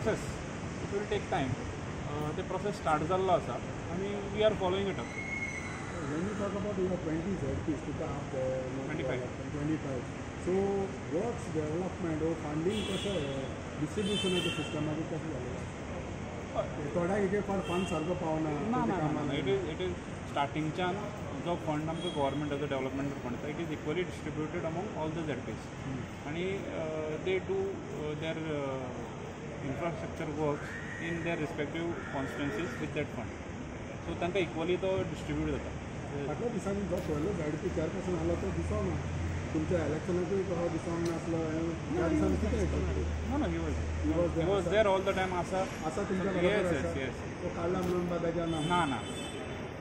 Process, it will take time. ते process start जाल्लो आसा आनी we are following it up. When you talk about your 20 ZPs, people have the 25. So what's development or funding कसं distribution of the system मध्ये कसं झालेलं आहे? थोड्या इथे फार फंड सारखं पावना ना इट इज स्टार्टिंगच्यान जो फंड आमचो गव्हर्मेंटाचो development fund it is equally distributed among all the ZPs आनी they do their infrastructure works in their respective constituencies with that fund. So तांकां इक्वली तो डिस्ट्रिब्यूट जाता. फाटल्या दिसांनी जो पयलो ZP चेअरपर्सन आलो तो दिसो ना तुमच्या इलेक्शनाकूय कसो दिसोंक नासलो. ह्या दिसांनी कितें ना he was there all the time आसा तुमच्या येस तो काडला म्हणून बाबाच्या ना ना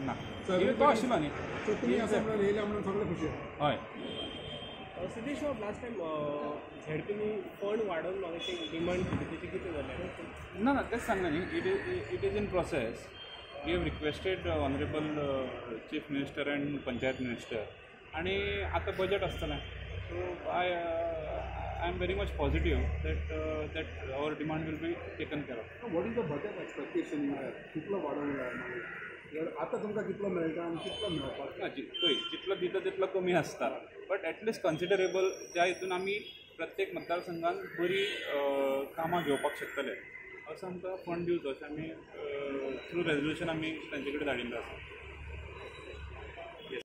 ना तो आशिल्लो न्ही. सो तुमी आसा म्हणून येयल्या म्हणून सगळे खुशी. हय सिद्धेश बाब लास्ट टायम झेडपीनी फंड वाडोवन मागीर डिमांड केली तेचे कितें जालें? ना तेच सांगना न्ही. It is in process. We have requested honourable chief minister and panchayat minister आणि आता बजेट आसतलें. So I am very much positive that our demand will be taken care of. What is the budget expectation कितलो वाडोवंक जाय मागीर आतां तुमकां कितलो मेळटा आनी कितलो मेळपाक? पळय जितलो दिता तितलो कमी आसता बट एटलिस्ट कन्सिडरेबल ज्या हितून आमी प्रत्येक मतदारसंघान बरी कामां घेवपाक शकतले असो आमकां फंड दिवचो अशें आमी थ्रू रेजोल्युशन आमी तांचे कडेन धाडिल्लो आसा.